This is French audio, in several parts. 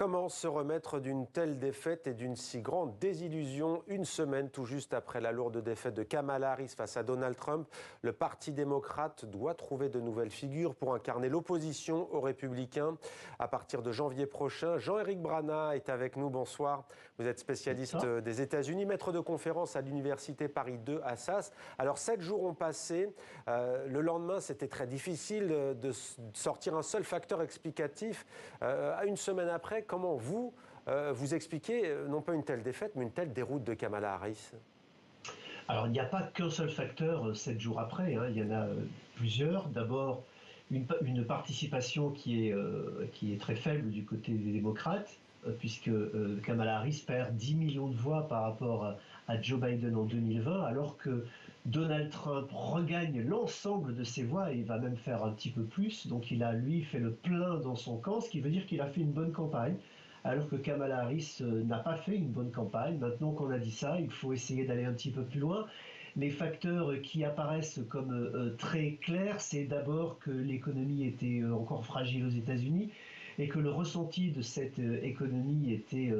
Comment se remettre d'une telle défaite et d'une si grande désillusion une semaine tout juste après la lourde défaite de Kamala Harris face à Donald Trump? Le Parti démocrate doit trouver de nouvelles figures pour incarner l'opposition aux Républicains à partir de janvier prochain. Jean-Éric Brana est avec nous. Bonsoir. Vous êtes spécialiste des États-Unis, maître de conférence à l'Université Paris 2 Assas. Alors 7 jours ont passé. Le lendemain, c'était très difficile de sortir un seul facteur explicatif. À une semaine après, comment vous expliquez non pas une telle défaite, mais une telle déroute de Kamala Harris? Alors, il n'y a pas qu'un seul facteur 7 jours après, hein, il y en a plusieurs. D'abord, une participation qui est très faible du côté des démocrates, puisque Kamala Harris perd 10 millions de voix par rapport à Joe Biden en 2020, alors que Donald Trump regagne l'ensemble de ses voix et il va même faire un petit peu plus. Donc, il a, lui, fait le plein dans son camp, ce qui veut dire qu'il a fait une bonne campagne, alors que Kamala Harris n'a pas fait une bonne campagne. Maintenant qu'on a dit ça, il faut essayer d'aller un petit peu plus loin. Les facteurs qui apparaissent comme très clairs, c'est d'abord que l'économie était encore fragile aux États-Unis et que le ressenti de cette économie était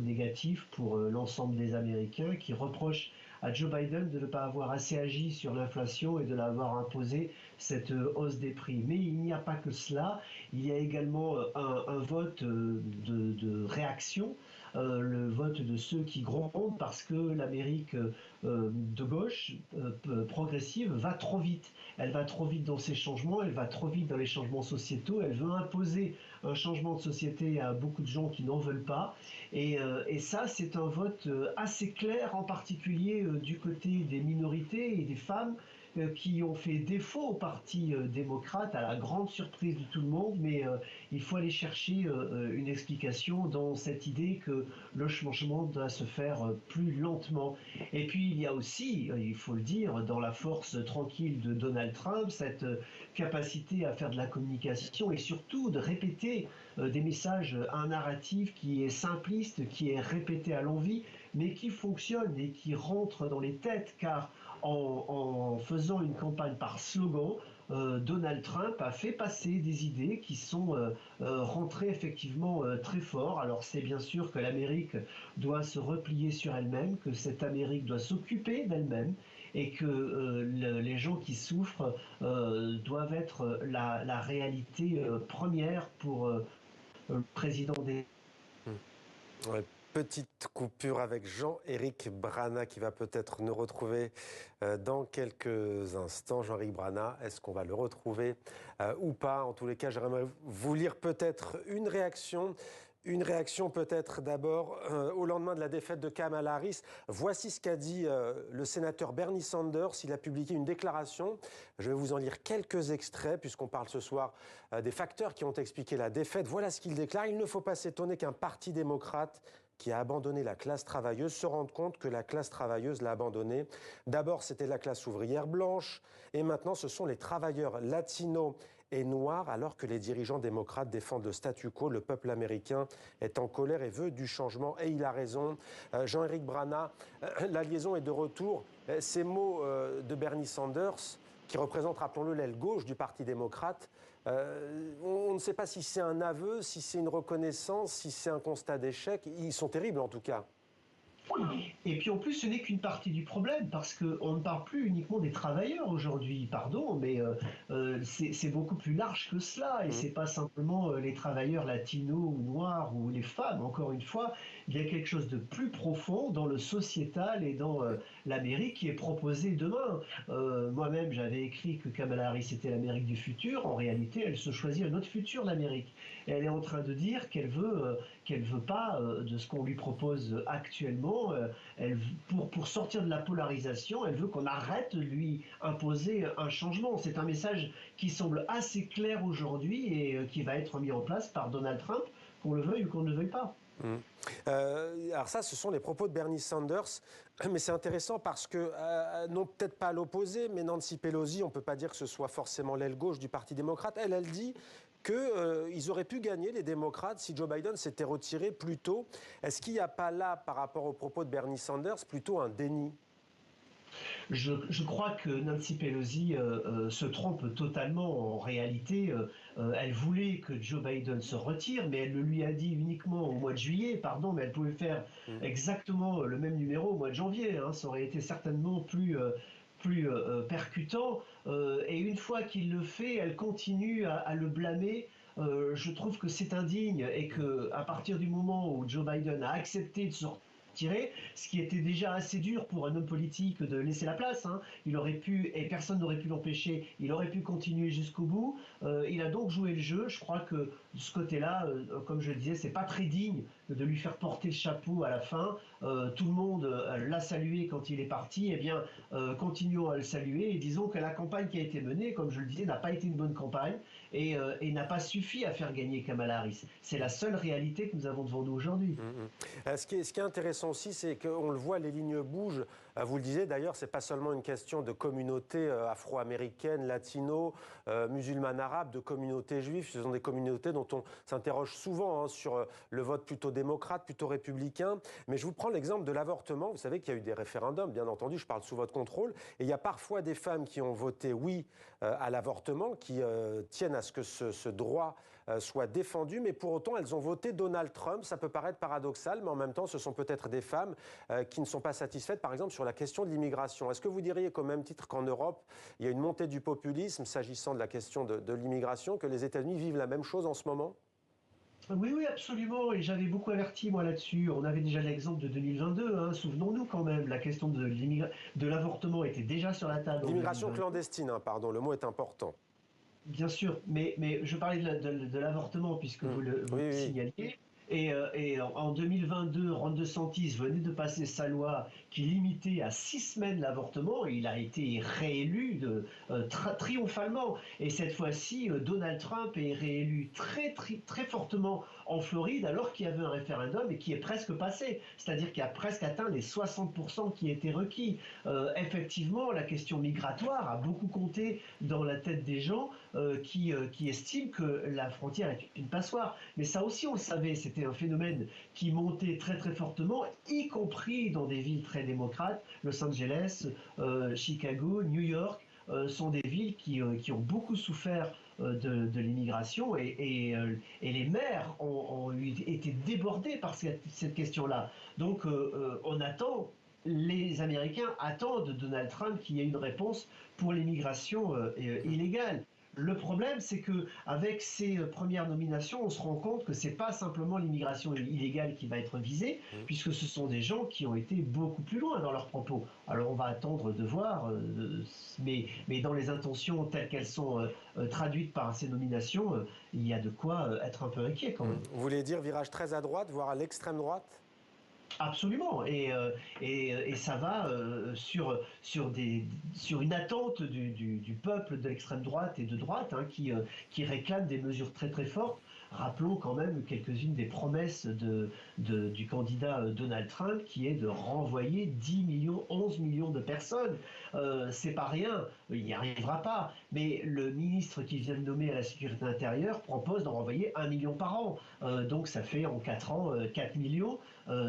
négatif pour l'ensemble des Américains, qui reprochent à Joe Biden de ne pas avoir assez agi sur l'inflation et de l'avoir imposé cette hausse des prix. Mais il n'y a pas que cela, il y a également un vote de réaction, le vote de ceux qui grondent parce que l'Amérique de gauche, progressive, va trop vite. Elle va trop vite dans ses changements, elle va trop vite dans les changements sociétaux, elle veut imposer un changement de société à beaucoup de gens qui n'en veulent pas. Et ça, c'est un vote assez clair, en particulier du côté des minorités et des femmes qui ont fait défaut au Parti démocrate, à la grande surprise de tout le monde, mais il faut aller chercher une explication dans cette idée que le changement doit se faire plus lentement. Et puis il y a aussi, il faut le dire, dans la force tranquille de Donald Trump, cette capacité à faire de la communication et surtout de répéter des messages, un narratif qui est simpliste, qui est répété à l'envi, mais qui fonctionne et qui rentre dans les têtes, car en faisant une campagne par slogan, Donald Trump a fait passer des idées qui sont rentrées effectivement très fort. Alors c'est bien sûr que l'Amérique doit se replier sur elle-même, que cette Amérique doit s'occuper d'elle-même et que les gens qui souffrent doivent être la réalité première pour le président des... Ouais, petite coupure avec Jean-Éric Brana qui va peut-être nous retrouver dans quelques instants. Jean-Éric Brana, est-ce qu'on va le retrouver ou pas? En tous les cas, j'aimerais vous lire peut-être une réaction. Une réaction peut-être d'abord au lendemain de la défaite de Kamala Harris. Voici ce qu'a dit le sénateur Bernie Sanders. Il a publié une déclaration. Je vais vous en lire quelques extraits puisqu'on parle ce soir des facteurs qui ont expliqué la défaite. Voilà ce qu'il déclare. Il ne faut pas s'étonner qu'un parti démocrate qui a abandonné la classe travailleuse se rende compte que la classe travailleuse l'a abandonné. D'abord, c'était la classe ouvrière blanche et maintenant, ce sont les travailleurs latinos et noirs, alors que les dirigeants démocrates défendent le statu quo. Le peuple américain est en colère et veut du changement. Et il a raison. Jean-Éric Brana, la liaison est de retour. Ces mots de Bernie Sanders, qui représente, rappelons-le, l'aile gauche du Parti démocrate, on ne sait pas si c'est un aveu, si c'est une reconnaissance, si c'est un constat d'échec. Ils sont terribles en tout cas. Et puis en plus, ce n'est qu'une partie du problème, parce qu'on ne parle plus uniquement des travailleurs aujourd'hui, pardon, mais c'est beaucoup plus large que cela, et c'est pas simplement les travailleurs latinos ou noirs ou les femmes. Encore une fois, il y a quelque chose de plus profond dans le sociétal et dans l'Amérique qui est proposé demain. Moi-même, j'avais écrit que Kamala Harris était l'Amérique du futur. En réalité, elle se choisit un autre futur, l'Amérique. Elle est en train de dire qu'elle veut pas de ce qu'on lui propose actuellement. Pour sortir de la polarisation, elle veut qu'on arrête de lui imposer un changement. C'est un message qui semble assez clair aujourd'hui et qui va être mis en place par Donald Trump, qu'on le veuille ou qu'on ne le veuille pas. Alors ça, ce sont les propos de Bernie Sanders, mais c'est intéressant parce que, non peut-être pas à l'opposé, mais Nancy Pelosi, on ne peut pas dire que ce soit forcément l'aile gauche du Parti démocrate, elle dit qu'ils auraient pu gagner, les démocrates, si Joe Biden s'était retiré plus tôt. Est-ce qu'il n'y a pas là, par rapport aux propos de Bernie Sanders, plutôt un déni ? Je crois que Nancy Pelosi se trompe totalement. En réalité, Elle voulait que Joe Biden se retire, mais elle le lui a dit uniquement au mois de juillet, pardon, mais elle pouvait faire exactement le même numéro au mois de janvier, hein. Ça aurait été certainement plus percutant. Et une fois qu'il le fait, elle continue à le blâmer. Je trouve que c'est indigne et que à partir du moment où Joe Biden a accepté de se retirer, ce qui était déjà assez dur pour un homme politique de laisser la place, hein. Il aurait pu, et personne n'aurait pu l'empêcher, il aurait pu continuer jusqu'au bout. Il a donc joué le jeu. Je crois que de ce côté-là, comme je le disais, c'est pas très digne de lui faire porter le chapeau à la fin. Tout le monde l'a salué quand il est parti. Eh bien, continuons à le saluer et disons que la campagne qui a été menée, comme je le disais, n'a pas été une bonne campagne et n'a pas suffi à faire gagner Kamala Harris. C'est la seule réalité que nous avons devant nous aujourd'hui. Ce qui est intéressant aussi, c'est qu'on le voit, les lignes bougent. Vous le disiez d'ailleurs, c'est pas seulement une question de communautés afro-américaines, latino, musulmanes, arabes, de communautés juives. Ce sont des communautés dont on s'interroge souvent, hein, sur le vote plutôt démocrate, plutôt républicain. Mais je vous prends l'exemple de l'avortement. Vous savez qu'il y a eu des référendums, bien entendu, je parle sous votre contrôle. Et il y a parfois des femmes qui ont voté oui à l'avortement, qui tiennent à ce que ce droit soit défendu, mais pour autant, elles ont voté Donald Trump. Ça peut paraître paradoxal, mais en même temps, ce sont peut-être des femmes qui ne sont pas satisfaites, par exemple, sur la question de l'immigration. Est-ce que vous diriez qu'au même titre qu'en Europe, il y a une montée du populisme s'agissant de la question de l'immigration, que les États-Unis vivent la même chose en ce moment ? Oui, oui, absolument. Et j'avais beaucoup averti, moi, là-dessus. On avait déjà l'exemple de 2022, hein. Souvenons-nous quand même, la question de l'avortement était déjà sur la table. L'immigration clandestine, hein, pardon, le mot est important. Bien sûr, mais je parlais de l'avortement puisque vous le signaliez. Et en 2022, Ron DeSantis venait de passer sa loi qui limitait à 6 semaines l'avortement et il a été réélu triomphalement. Et cette fois-ci, Donald Trump est réélu très fortement en Floride alors qu'il y avait un référendum et qui est presque passé. C'est-à-dire qu'il a presque atteint les 60% qui étaient requis. Effectivement, la question migratoire a beaucoup compté dans la tête des gens qui estiment que la frontière est une passoire. Mais ça aussi, on le savait, c'était un phénomène qui montait très fortement, y compris dans des villes très démocrates. Los Angeles, Chicago, New York sont des villes qui ont beaucoup souffert de l'immigration et les maires ont été débordés par cette question-là. Donc on attend, les Américains attendent de Donald Trump qu'il y ait une réponse pour l'immigration illégale. Le problème, c'est que avec ces premières nominations, on se rend compte que c'est pas simplement l'immigration illégale qui va être visée, puisque ce sont des gens qui ont été beaucoup plus loin dans leurs propos. Alors on va attendre de voir, mais dans les intentions telles qu'elles sont traduites par ces nominations, il y a de quoi être un peu inquiet quand même. Vous voulez dire virage très à droite, voire à l'extrême droite ? Absolument, et ça va sur une attente du peuple de l'extrême droite et de droite, hein, qui réclame des mesures très fortes. Rappelons quand même quelques-unes des promesses du candidat Donald Trump, qui est de renvoyer 10 millions, 11 millions de personnes. C'est pas rien, il n'y arrivera pas. Mais le ministre qui vient de nommer à la sécurité intérieure propose d'en renvoyer 1 million par an. Donc ça fait en 4 ans 4 millions.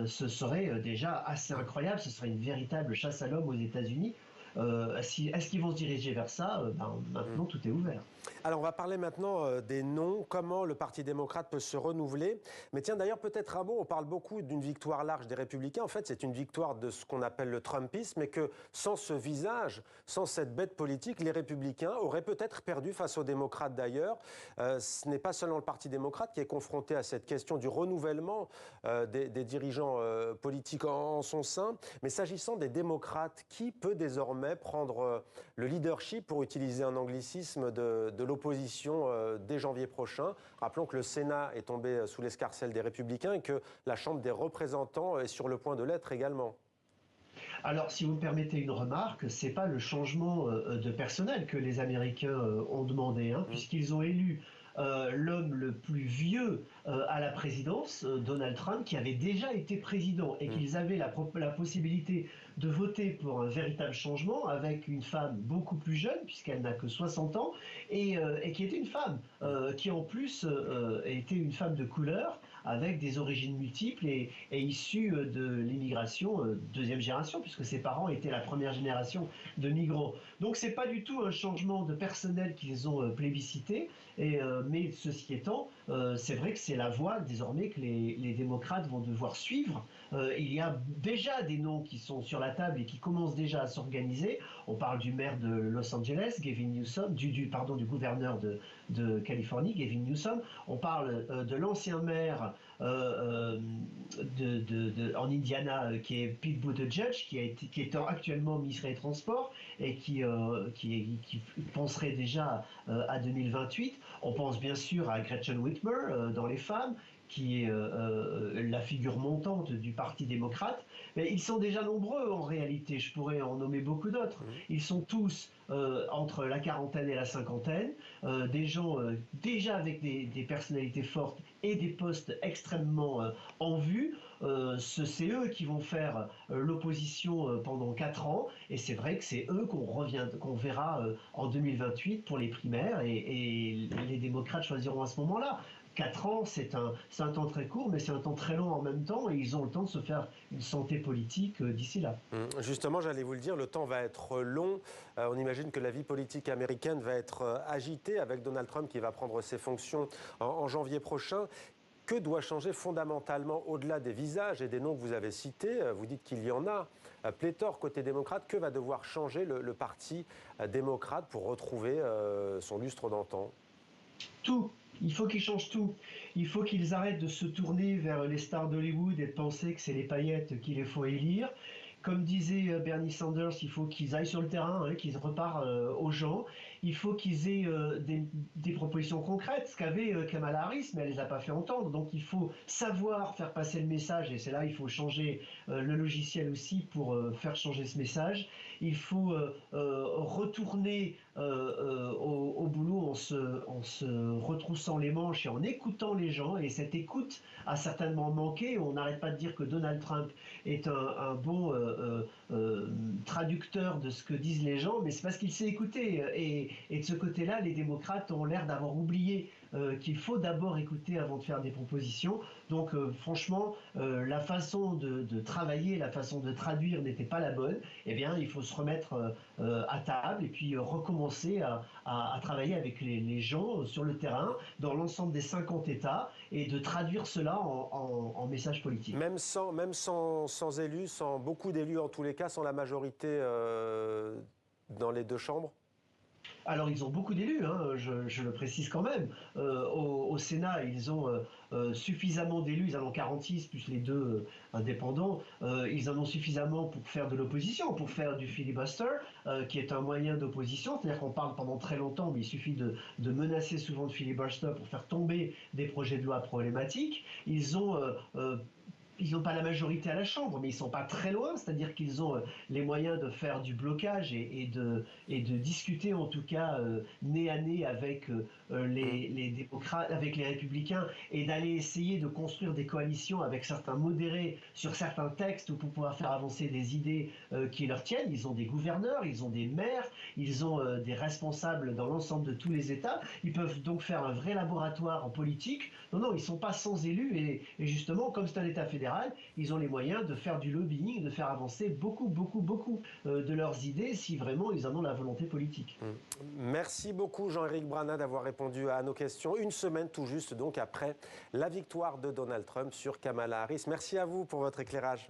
Ce serait déjà assez incroyable, ce serait une véritable chasse à l'homme aux États-Unis. Est-ce qu'ils vont se diriger vers ça? Maintenant, tout est ouvert. Alors, on va parler maintenant des noms, comment le Parti démocrate peut se renouveler. Mais tiens, d'ailleurs, peut-être un mot, on parle beaucoup d'une victoire large des Républicains. En fait, c'est une victoire de ce qu'on appelle le Trumpisme, et que sans ce visage, sans cette bête politique, les Républicains auraient peut-être perdu face aux démocrates d'ailleurs. Ce n'est pas seulement le Parti démocrate qui est confronté à cette question du renouvellement des dirigeants politiques en son sein, mais s'agissant des démocrates, qui peut désormais prendre le leadership, pour utiliser un anglicisme, de l'opposition dès janvier prochain. Rappelons que le Sénat est tombé sous l'escarcelle des Républicains et que la Chambre des représentants est sur le point de l'être également. Alors, si vous me permettez une remarque, c'est pas le changement de personnel que les Américains ont demandé, hein, puisqu'ils ont élu l'homme le plus vieux à la présidence, Donald Trump, qui avait déjà été président et qu'ils avaient la possibilité de voter pour un véritable changement avec une femme beaucoup plus jeune, puisqu'elle n'a que 60 ans, et qui était une femme, qui en plus était une femme de couleur, avec des origines multiples et issus de l'immigration deuxième génération, puisque ses parents étaient la première génération de migrants. Donc c'est pas du tout un changement de personnel qu'ils ont plébiscité, mais ceci étant, c'est vrai que c'est la voie désormais que les démocrates vont devoir suivre. Il y a déjà des noms qui sont sur la table et qui commencent déjà à s'organiser. On parle du maire de Los Angeles, Gavin Newsom, du gouverneur de Californie, Gavin Newsom. On parle de l'ancien maire en Indiana, qui est Pete Buttigieg, qui est actuellement ministre des Transports et qui penserait déjà à 2028. On pense bien sûr à Gretchen Whitmer dans Les Femmes, qui est la figure montante du Parti démocrate. Mais ils sont déjà nombreux en réalité, je pourrais en nommer beaucoup d'autres. Ils sont tous entre la quarantaine et la cinquantaine, des gens déjà avec des personnalités fortes et des postes extrêmement en vue. C'est eux qui vont faire l'opposition pendant 4 ans, et c'est vrai que c'est eux qu'on verra en 2028 pour les primaires, et les démocrates choisiront à ce moment-là. 4 ans, c'est un temps très court, mais c'est un temps très long en même temps, et ils ont le temps de se faire une santé politique d'ici là. Justement, j'allais vous le dire, le temps va être long. On imagine que la vie politique américaine va être agitée avec Donald Trump qui va prendre ses fonctions en janvier prochain. Que doit changer fondamentalement, au-delà des visages et des noms que vous avez cités? Vous dites qu'il y en a pléthore côté démocrate. Que va devoir changer le parti démocrate pour retrouver son lustre d'antan? Tout. Il faut qu'ils changent tout. Il faut qu'ils arrêtent de se tourner vers les stars d'Hollywood et de penser que c'est les paillettes qu'il faut élire. Comme disait Bernie Sanders, il faut qu'ils aillent sur le terrain, qu'ils repartent aux gens. Il faut qu'ils aient des propositions concrètes, ce qu'avait Kamala Harris, mais elle ne les a pas fait entendre. Donc il faut savoir faire passer le message, et c'est là il faut changer le logiciel aussi pour faire changer ce message. Il faut retourner au boulot en se retroussant les manches et en écoutant les gens, et cette écoute a certainement manqué. On n'arrête pas de dire que Donald Trump est un bon traducteur de ce que disent les gens, mais c'est parce qu'il sait écouter, et de ce côté-là, les démocrates ont l'air d'avoir oublié qu'il faut d'abord écouter avant de faire des propositions. Donc franchement, la façon de travailler, la façon de traduire n'était pas la bonne. Eh bien, il faut se remettre à table et puis recommencer à travailler avec les gens sur le terrain, dans l'ensemble des 50 États, et de traduire cela en message politique. Même sans élus, sans beaucoup d'élus en tous les cas, sans la majorité dans les deux chambres? Alors, ils ont beaucoup d'élus, je le précise quand même. Au Sénat, ils ont suffisamment d'élus, ils en ont 46, plus les deux indépendants. Ils en ont suffisamment pour faire de l'opposition, pour faire du filibuster, qui est un moyen d'opposition. C'est-à-dire qu'on parle pendant très longtemps, mais il suffit de menacer souvent de filibuster pour faire tomber des projets de loi problématiques. Ils n'ont pas la majorité à la Chambre, mais ils ne sont pas très loin, c'est-à-dire qu'ils ont les moyens de faire du blocage et de discuter en tout cas nez à nez avec les démocrates, avec les républicains, et d'aller essayer de construire des coalitions avec certains modérés sur certains textes pour pouvoir faire avancer des idées qui leur tiennent. Ils ont des gouverneurs, ils ont des maires, ils ont des responsables dans l'ensemble de tous les États. Ils peuvent donc faire un vrai laboratoire en politique. Non, ils ne sont pas sans élus, et justement, comme c'est un État fédéral, ils ont les moyens de faire du lobbying, de faire avancer beaucoup de leurs idées si vraiment ils en ont la volonté politique. Merci beaucoup Jean-Éric Brana d'avoir répondu à nos questions. Une semaine tout juste donc après la victoire de Donald Trump sur Kamala Harris. Merci à vous pour votre éclairage.